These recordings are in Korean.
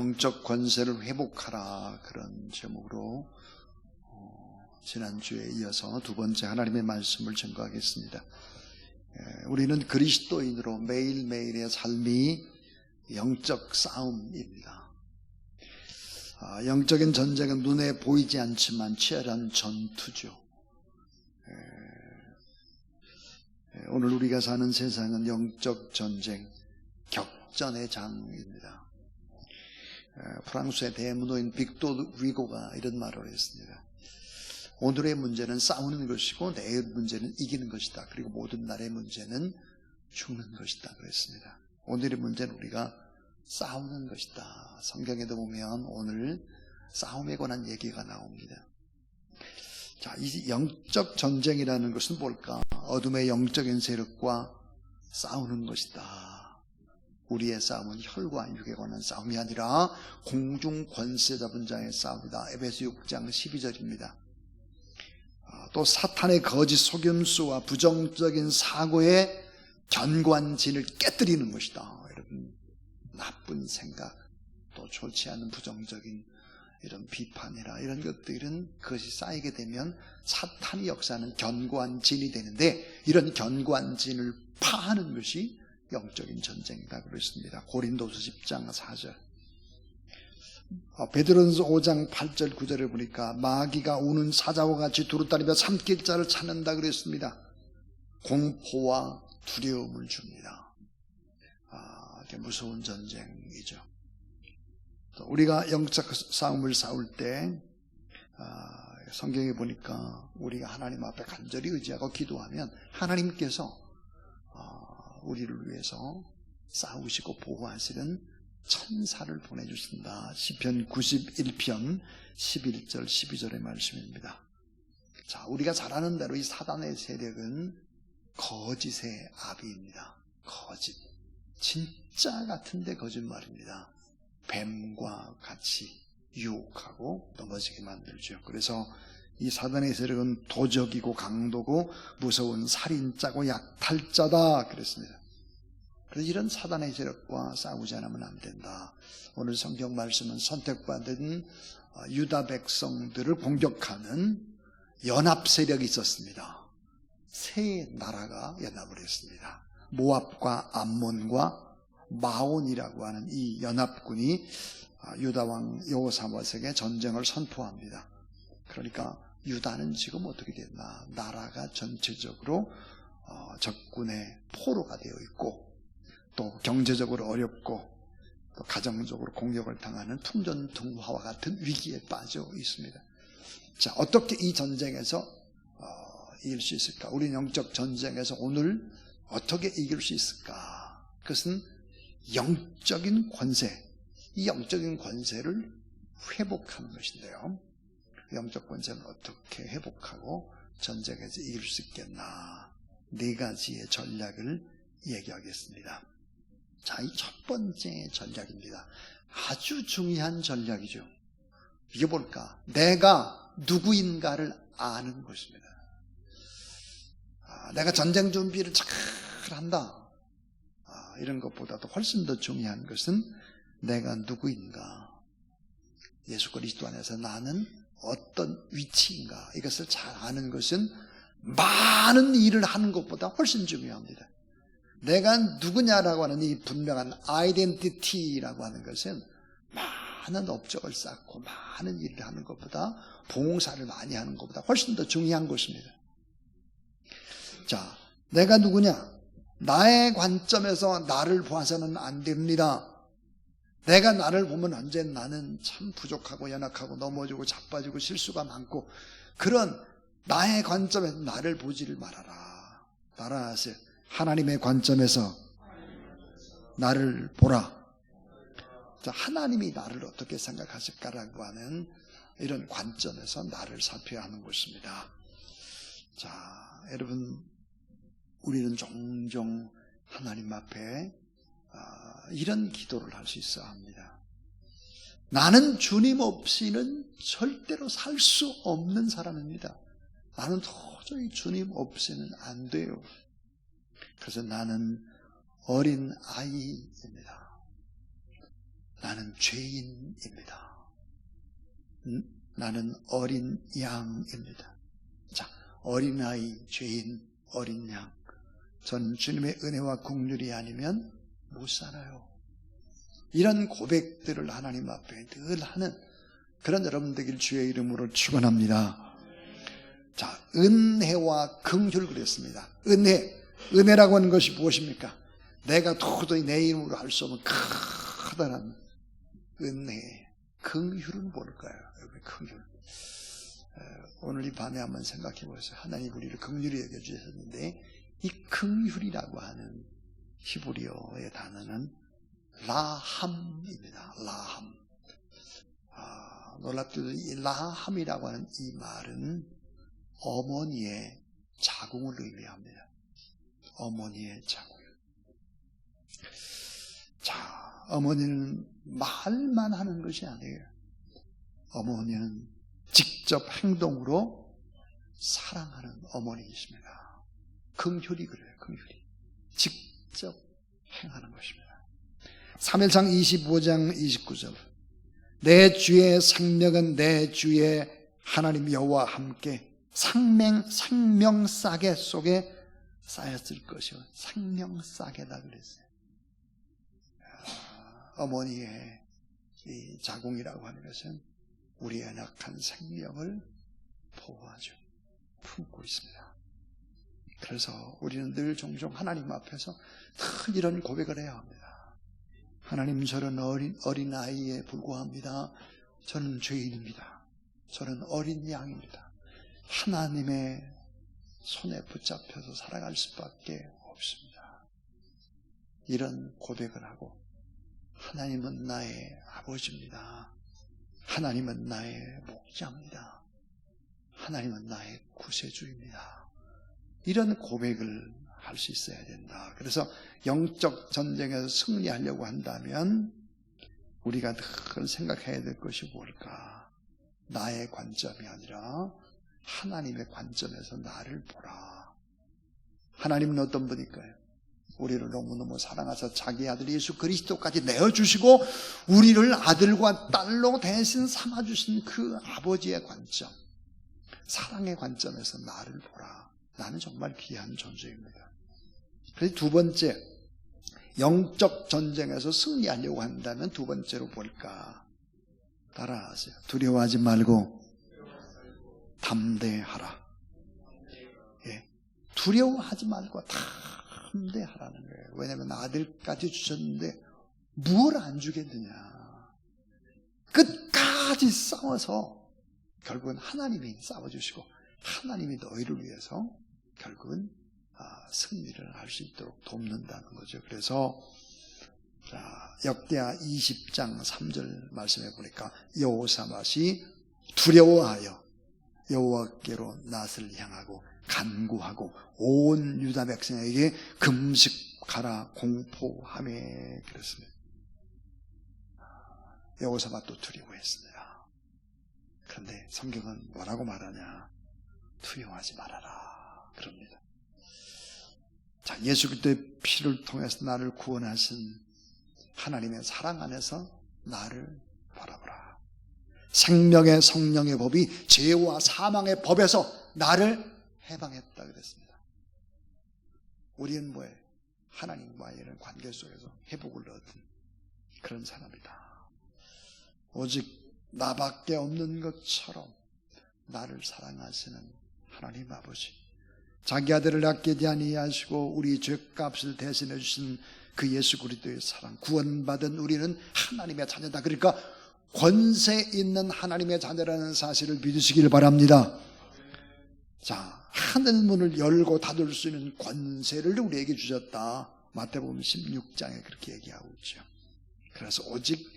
영적 권세를 회복하라, 그런 제목으로 지난주에 이어서 두 번째 하나님의 말씀을 증거하겠습니다. 우리는 그리스도인으로 매일매일의 삶이 영적 싸움입니다. 영적인 전쟁은 눈에 보이지 않지만 치열한 전투죠. 오늘 우리가 사는 세상은 영적 전쟁, 격전의 장입니다. 프랑스의 대문호인 빅토르 위고가 이런 말을 했습니다. 오늘의 문제는 싸우는 것이고 내일 문제는 이기는 것이다. 그리고 모든 날의 문제는 죽는 것이다 그랬습니다. 오늘의 문제는 우리가 싸우는 것이다. 성경에도 보면 오늘 싸움에 관한 얘기가 나옵니다. 자, 이 영적 전쟁이라는 것은 뭘까? 어둠의 영적인 세력과 싸우는 것이다. 우리의 싸움은 혈과 육에 관한 싸움이 아니라 공중 권세 잡은 자의 싸움이다. 에베소 6장 12절입니다. 또 사탄의 거짓 속임수와 부정적인 사고의 견고한 진을 깨뜨리는 것이다. 여러분, 나쁜 생각, 또 좋지 않은 부정적인 이런 비판이나 이런 것들은 그것이 쌓이게 되면 사탄이 역사하는 견고한 진이 되는데, 이런 견고한 진을 파하는 것이 영적인 전쟁이다 그랬습니다. 고린도서 10장 4절. 베드로전서 5장 8절 9절을 보니까 마귀가 우는 사자와 같이 두루다니며 삼킬 자를 찾는다 그랬습니다. 공포와 두려움을 줍니다. 무서운 전쟁이죠. 또 우리가 영적 싸움을 싸울 때 성경에 보니까 우리가 하나님 앞에 간절히 의지하고 기도하면 하나님께서 우리를 위해서 싸우시고 보호하시는 천사를 보내주신다. 시편 91편 11절 12절의 말씀입니다. 자, 우리가 잘 아는 대로 이 사단의 세력은 거짓의 아비입니다. 거짓, 진짜 같은데 거짓말입니다. 뱀과 같이 유혹하고 넘어지게 만들죠. 그래서 이 사단의 세력은 도적이고 강도고 무서운 살인자고 약탈자다 그랬습니다. 그래서 이런 사단의 세력과 싸우지 않으면 안 된다. 오늘 성경 말씀은 선택받은 유다 백성들을 공격하는 연합 세력이 있었습니다. 세 나라가 연합을 했습니다. 모압과 암몬과 마온이라고 하는 이 연합군이 유다 왕 여호사밧에게 전쟁을 선포합니다. 그러니까 유다는 지금 어떻게 됐나? 나라가 전체적으로 적군의 포로가 되어 있고, 또 경제적으로 어렵고, 또 가정적으로 공격을 당하는 풍전등화와 같은 위기에 빠져 있습니다. 자, 어떻게 이 전쟁에서 이길 수 있을까? 우리 영적 전쟁에서 오늘 어떻게 이길 수 있을까? 그것은 영적인 권세, 이 영적인 권세를 회복하는 것인데요. 영적 권세는 어떻게 회복하고 전쟁에서 이길 수 있겠나? 네 가지의 전략을 얘기하겠습니다. 자, 이 첫 번째 전략입니다. 아주 중요한 전략이죠. 이게 뭘까? 내가 누구인가를 아는 것입니다. 내가 전쟁 준비를 잘 한다. 이런 것보다도 훨씬 더 중요한 것은 내가 누구인가. 예수 그리스도 안에서 나는 어떤 위치인가, 이것을 잘 아는 것은 많은 일을 하는 것보다 훨씬 중요합니다. 내가 누구냐라고 하는 이 분명한 아이덴티티라고 하는 것은 많은 업적을 쌓고 많은 일을 하는 것보다, 봉사를 많이 하는 것보다 훨씬 더 중요한 것입니다. 자, 내가 누구냐? 나의 관점에서 나를 봐서는 안 됩니다. 내가 나를 보면 언젠 나는 참 부족하고 연약하고 넘어지고 자빠지고 실수가 많고, 그런 나의 관점에서 나를 보지를 말아라. 따라하세요. 하나님의 관점에서 나를 보라. 자, 하나님이 나를 어떻게 생각하실까라고 하는 이런 관점에서 나를 살펴야 하는 것입니다. 자, 여러분, 우리는 종종 하나님 앞에 이런 기도를 할 수 있어야 합니다. 나는 주님 없이는 절대로 살 수 없는 사람입니다. 나는 도저히 주님 없이는 안 돼요. 그래서 나는 어린 아이입니다. 나는 죄인입니다. 나는 어린 양입니다. 자, 어린아이, 죄인, 어린 양. 저는 주님의 은혜와 긍휼이 아니면 못 살아요. 이런 고백들을 하나님 앞에 늘 하는 그런 여러분 되길 주의 이름으로 축원합니다. 자, 은혜와 긍휼 그랬습니다. 은혜라고 하는 것이 무엇입니까? 내가 도저히 내 이름으로 할 수 없는 커다란 은혜. 긍휼은 뭘까요? 긍휼. 오늘 이 밤에 한번 생각해 보세요. 하나님 우리를 긍휼히 여겨주셨는데 이 긍휼이라고 하는 히브리어의 단어는 라함입니다. 라함. 놀랍게도 이 라함이라고 하는 이 말은 어머니의 자궁을 의미합니다. 어머니의 자궁. 자, 어머니는 말만 하는 것이 아니에요. 어머니는 직접 행동으로 사랑하는 어머니이십니다. 긍휼이 그래요. 긍휼이 직접 행하는 것입니다. 3일상 25장 29절 내 주의 생명은 내 주의 하나님 여호와와 함께 생명싸개 속에 쌓였을 것이요. 생명싸개다 그랬어요. 어머니의 이 자궁이라고 하는 것은 우리의 연약한 생명을 보호하죠. 품고 있습니다. 그래서 우리는 늘 종종 하나님 앞에서 늘 이런 고백을 해야 합니다. 하나님, 저는 어린 아이에 불과합니다. 저는 죄인입니다. 저는 어린 양입니다. 하나님의 손에 붙잡혀서 살아갈 수밖에 없습니다. 이런 고백을 하고 하나님은 나의 아버지입니다. 하나님은 나의 목자입니다. 하나님은 나의 구세주입니다. 이런 고백을 할 수 있어야 된다. 그래서 영적 전쟁에서 승리하려고 한다면 우리가 늘 생각해야 될 것이 뭘까? 나의 관점이 아니라 하나님의 관점에서 나를 보라. 하나님은 어떤 분일까요? 우리를 너무너무 사랑하셔서 자기 아들 예수 그리스도까지 내어주시고 우리를 아들과 딸로 대신 삼아주신 그 아버지의 관점, 사랑의 관점에서 나를 보라. 나는 정말 귀한 존재입니다. 그래서 두 번째, 영적 전쟁에서 승리하려고 한다면 두 번째로 볼까? 따라하세요. 두려워하지 말고 담대하라. 예, 두려워하지 말고 담대하라는 거예요. 왜냐하면 아들까지 주셨는데 뭘 안 주겠느냐. 끝까지 싸워서 결국은 하나님이 싸워주시고 하나님이 너희를 위해서 결국은 승리를 할 수 있도록 돕는다는 거죠. 그래서 역대하 20장 3절 말씀해 보니까 여호사밧이 두려워하여 여호와께로 낯을 향하고 간구하고 온 유다 백성에게 금식하라 공포하며 그랬습니다. 여호사밧도 두려워했습니다. 그런데 성경은 뭐라고 말하냐? 두려워하지 말아라 그럽니다. 자, 예수 그리스도의 피를 통해서 나를 구원하신 하나님의 사랑 안에서 나를 바라보라. 생명의 성령의 법이 죄와 사망의 법에서 나를 해방했다 그랬습니다. 우리는 뭐예요? 하나님과의 이런 관계 속에서 회복을 얻은 그런 사람이다. 오직 나밖에 없는 것처럼 나를 사랑하시는 하나님 아버지, 자기 아들을 아끼지 아니하시고 우리 죄값을 대신해 주신 그 예수 그리스도의 사랑, 구원받은 우리는 하나님의 자녀다. 그러니까 권세 있는 하나님의 자녀라는 사실을 믿으시길 바랍니다. 자, 하늘문을 열고 닫을 수 있는 권세를 우리에게 주셨다. 마태복음 16장에 그렇게 얘기하고 있죠. 그래서 오직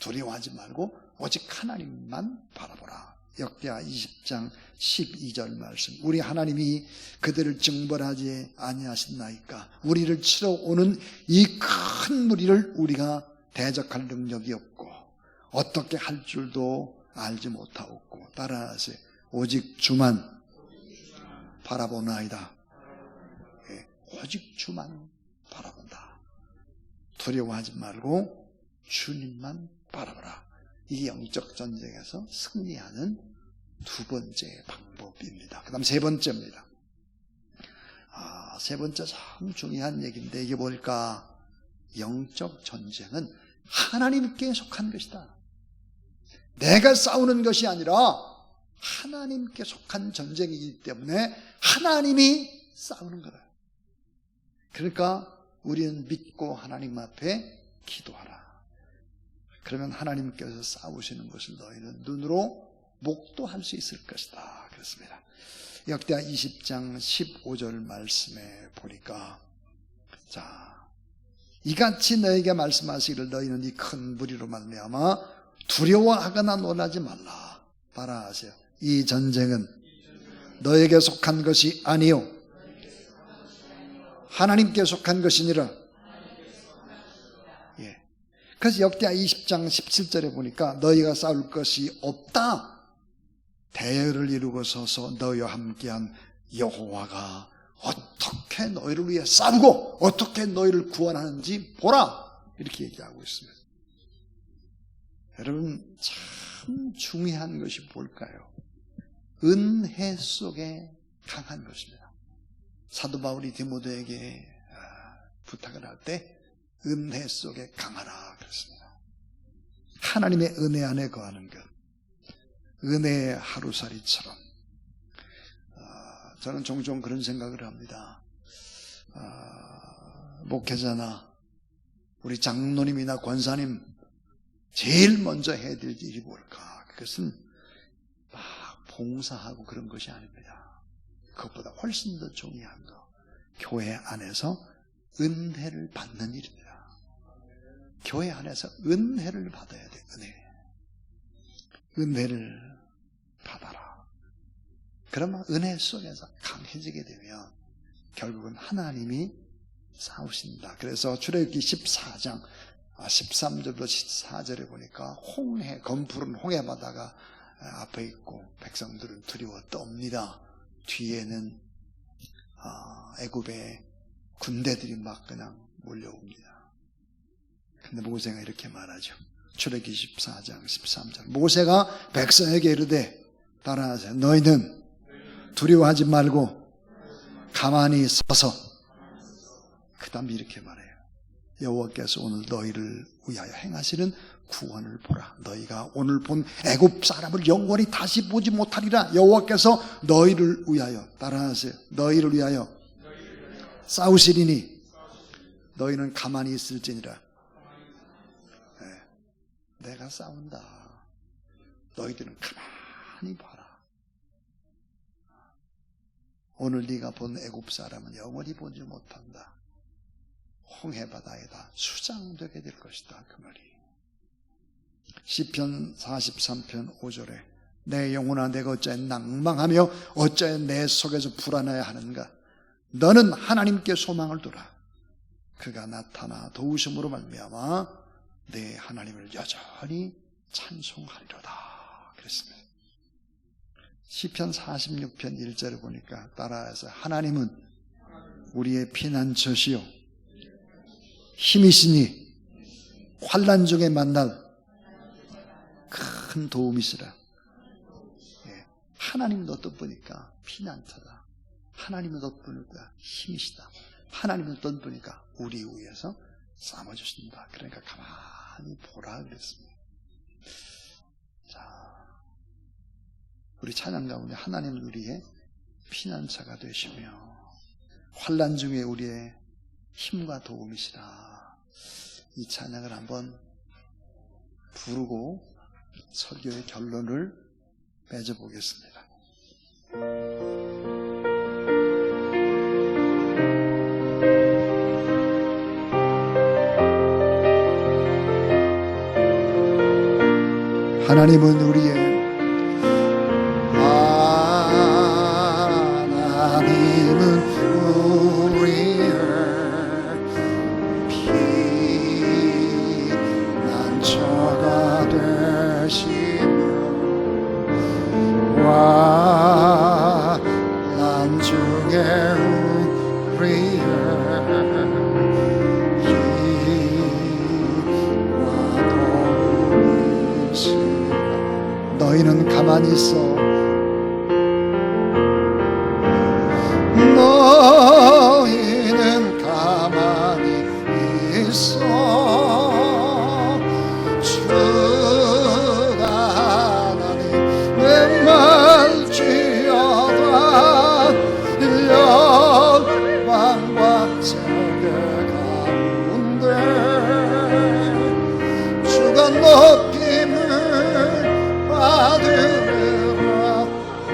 두려워하지 말고 오직 하나님만 바라보라. 역대하 20장 12절 말씀. 우리 하나님이 그들을 징벌하지 아니하신나이까. 우리를 치러 오는 이 큰 무리를 우리가 대적할 능력이 없고 어떻게 할 줄도 알지 못하옵고. 따라하세요. 오직 주만 바라보나이다. 예, 오직 주만 바라본다. 두려워하지 말고 주님만 바라보라. 이게 영적 전쟁에서 승리하는 두 번째 방법입니다. 그 다음 세 번째입니다. 세 번째 참 중요한 얘기인데 이게 뭘까? 영적 전쟁은 하나님께 속한 것이다. 내가 싸우는 것이 아니라 하나님께 속한 전쟁이기 때문에 하나님이 싸우는 거예요. 그러니까 우리는 믿고 하나님 앞에 기도하라. 그러면 하나님께서 싸우시는 것을 너희는 눈으로 목도할 수 있을 것이다. 그렇습니다. 역대하 20장 15절 말씀에 보니까 이같이 너에게 말씀하시기를 너희는 이 큰 무리로 말미암아 두려워하거나 놀라지 말라. 따라하세요. 이 전쟁은 너에게 속한 것이 아니요 하나님께 속한 것이니라. 예. 그래서 역대하 20장 17절에 보니까 너희가 싸울 것이 없다. 대열을 이루고 서서 너희와 함께한 여호와가 어떻게 너희를 위해 싸우고 어떻게 너희를 구원하는지 보라. 이렇게 얘기하고 있습니다. 여러분 참 중요한 것이 뭘까요? 은혜 속에 강한 것입니다. 사도 바울이 디모데에게 부탁을 할 때 은혜 속에 강하라 그랬습니다. 하나님의 은혜 안에 거하는 것, 은혜의 하루살이처럼. 저는 종종 그런 생각을 합니다. 목회자나 우리 장로님이나 권사님 제일 먼저 해야 될 일이 뭘까? 그것은 막 봉사하고 그런 것이 아닙니다. 그것보다 훨씬 더 중요한 거, 교회 안에서 은혜를 받는 일입니다. 교회 안에서 은혜를 받아야 돼. 은혜를 받아라. 그러면 은혜 속에서 강해지게 되면 결국은 하나님이 싸우신다. 그래서 출애굽기 14장 13절부터 14절에 보니까 홍해, 검푸른 홍해 바다가 앞에 있고 백성들은 두려워 떱니다. 뒤에는 애굽의 군대들이 막 그냥 몰려옵니다. 근데 모세가 이렇게 말하죠. 출애굽기 14장 13절. 모세가 백성에게 이르되 따라하세요. 너희는 두려워하지 말고 가만히 서서 그 다음에 이렇게 말해요. 여호와께서 오늘 너희를 위하여 행하시는 구원을 보라. 너희가 오늘 본 애굽 사람을 영원히 다시 보지 못하리라. 여호와께서 너희를 위하여 따라하세요. 너희를 위하여 싸우시리니 너희는 가만히 있을지니라. 내가 싸운다. 너희들은 가만히 봐라. 오늘 네가 본 애굽 사람은 영원히 보지 못한다. 홍해바다에다 수장되게 될 것이다. 그 말이. 시편 43편 5절에 내 영혼아 내가 어찌 낭망하며 어찌 내 속에서 불안해야 하는가. 너는 하나님께 소망을 두라. 그가 나타나 도우심으로 말미암아 내 하나님을 여전히 찬송하리로다. 그랬습니다. 시편 46편 1절을 보니까 따라해서 하나님은 우리의 피난처시요 힘이시니 환난 중에 만날 큰 도움이시라. 하나님은 어떤 분이니까 피난처다. 하나님은 어떤 분이니까 힘이시다. 하나님은 어떤 분이니까 우리 위해서 싸워주신다. 그러니까 가만히 보라 그랬습니다. 자, 우리 찬양 가운데 하나님은 우리의 피난처가 되시며 환난 중에 우리의 힘과 도움이시라. 이 찬양을 한번 부르고 설교의 결론을 맺어보겠습니다. 하나님은 우리의 피난처가 되시며 환난 중에 우리의 힘과 너희는 가만히 있어. 너희는 가만히 있어. 주가 하나님 내 말지어다. 영광과 세계 가운데 주가 높임을 받으라.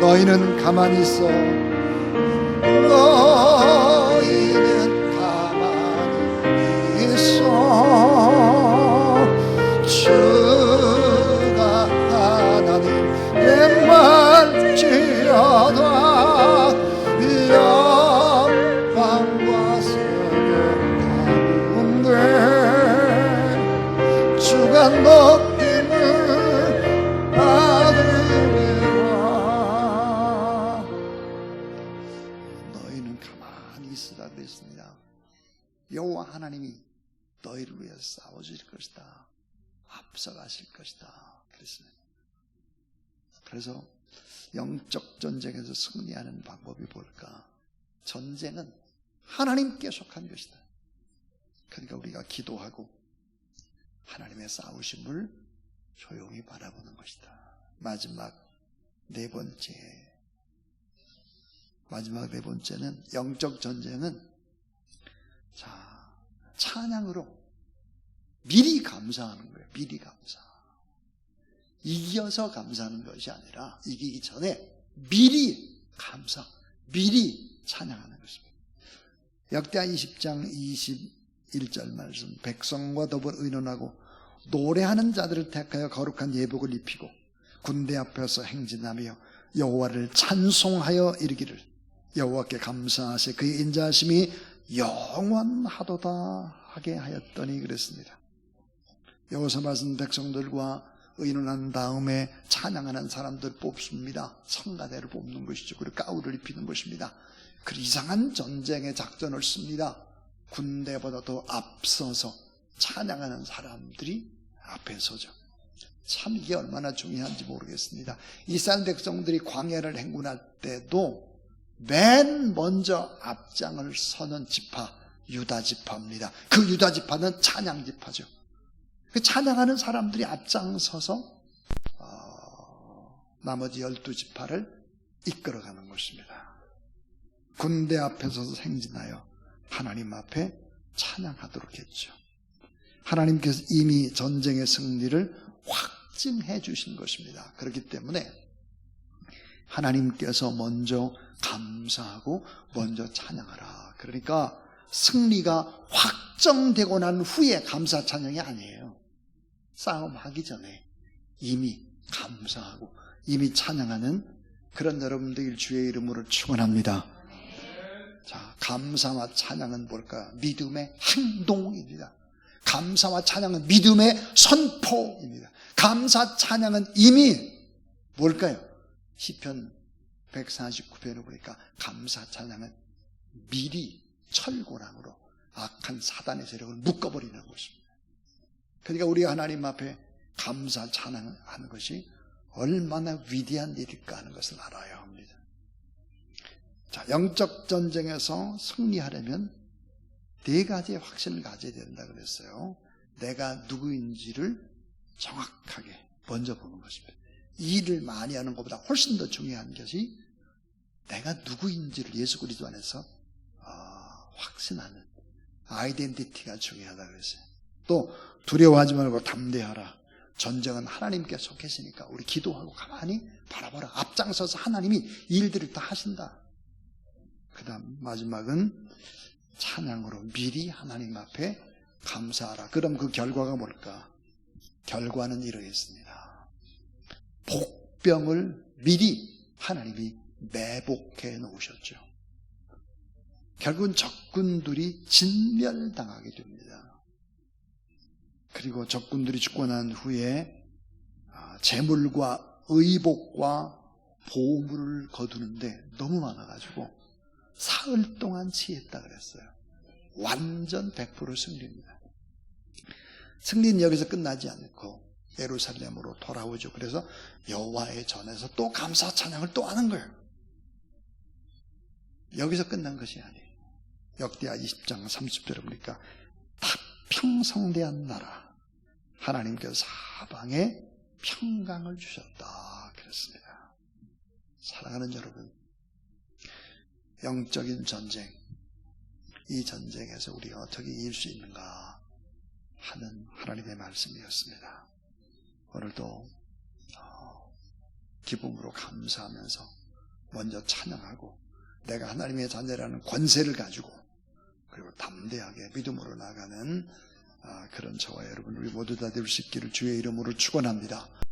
너희는 가만히 있어. 너희는 가만히 있어. 주가 하나님 내 말지어다. 영광과 세계 가운데 주가 높임을 받으리라. 너희는 가만히 있으라 그랬습니다. 여호와 하나님이 너희를 위해 싸워주실 것이다. 앞서가실 것이다 그랬습니다. 그래서 영적 전쟁에서 승리하는 방법이 뭘까? 전쟁은 하나님께 속한 것이다. 그러니까 우리가 기도하고 하나님의 싸우심을 조용히 바라보는 것이다. 마지막 네 번째는 영적 전쟁은 찬양으로 미리 감사하는 거예요. 미리 감사. 이겨서 감사하는 것이 아니라 이기기 전에 미리 감사, 미리 찬양하는 것입니다. 역대하 20장 21절 말씀. 백성과 더불어 의논하고 노래하는 자들을 택하여 거룩한 예복을 입히고 군대 앞에서 행진하며 여호와를 찬송하여 이르기를 여호와께 감사하세 그의 인자하심이 영원하도다 하게 하였더니 그랬습니다. 여호사밧은 백성들과 의논한 다음에 찬양하는 사람들 뽑습니다. 성가대를 뽑는 것이죠. 그리고 가울을 입히는 것입니다. 그 이상한 전쟁의 작전을 씁니다. 군대보다 더 앞서서 찬양하는 사람들이 앞에 서죠. 참 이게 얼마나 중요한지 모르겠습니다. 이스라엘 백성들이 광야를 행군할 때도 맨 먼저 앞장을 서는 지파 유다 지파입니다. 그 유다 지파는 찬양 지파죠. 그 찬양하는 사람들이 앞장서서 나머지 12지파를 이끌어가는 것입니다. 군대 앞에 서서 행진하여 하나님 앞에 찬양하도록 했죠. 하나님께서 이미 전쟁의 승리를 확증해 주신 것입니다. 그렇기 때문에 하나님께서 먼저 감사하고 먼저 찬양하라. 그러니까 승리가 확정되고 난 후에 감사 찬양이 아니에요. 싸움하기 전에 이미 감사하고 이미 찬양하는 그런 여러분들 주의 이름으로 축원합니다. 자, 감사와 찬양은 뭘까? 믿음의 행동입니다. 감사와 찬양은 믿음의 선포입니다. 감사 찬양은 이미 뭘까요? 시편 149편을 보니까 감사 찬양은 미리 철고랑으로 악한 사단의 세력을 묶어버리는 것입니다. 그러니까 우리가 하나님 앞에 감사 찬양하는 것이 얼마나 위대한 일일까 하는 것을 알아야 합니다. 자, 영적 전쟁에서 승리하려면 네 가지의 확신을 가져야 된다 그랬어요. 내가 누구인지를 정확하게 먼저 보는 것입니다. 이 일을 많이 하는 것보다 훨씬 더 중요한 것이 내가 누구인지를 예수 그리스도 안에서 확신하는 아이덴티티가 중요하다 그랬어요. 또 두려워하지 말고 담대하라. 전쟁은 하나님께 속해시니까 우리 기도하고 가만히 바라봐라. 앞장서서 하나님이 일들을 다 하신다. 그 다음 마지막은 찬양으로 미리 하나님 앞에 감사하라. 그럼 그 결과가 뭘까? 결과는 이러했습니다. 복병을 미리 하나님이 매복해 놓으셨죠. 결국은 적군들이 진멸당하게 됩니다. 그리고 적군들이 죽고 난 후에 재물과 의복과 보물을 거두는데 너무 많아가지고 사흘 동안 치했다 그랬어요. 완전 100% 승리입니다. 승리는 여기서 끝나지 않고 예루살렘으로 돌아오죠. 그래서 여호와의 전에서 또 감사 찬양을 또 하는 거예요. 여기서 끝난 것이 아니에요. 역대하 20장 30절에 보니까 다평성대한 나라, 하나님께서 사방에 평강을 주셨다 그랬습니다. 사랑하는 여러분, 영적인 전쟁, 이 전쟁에서 우리가 어떻게 이길 수 있는가 하는 하나님의 말씀이었습니다. 오늘도 기쁨으로 감사하면서 먼저 찬양하고 내가 하나님의 자녀라는 권세를 가지고 그리고 담대하게 믿음으로 나가는 그런 저와 여러분 우리 모두 다 될 수 있기를 주의 이름으로 축원합니다.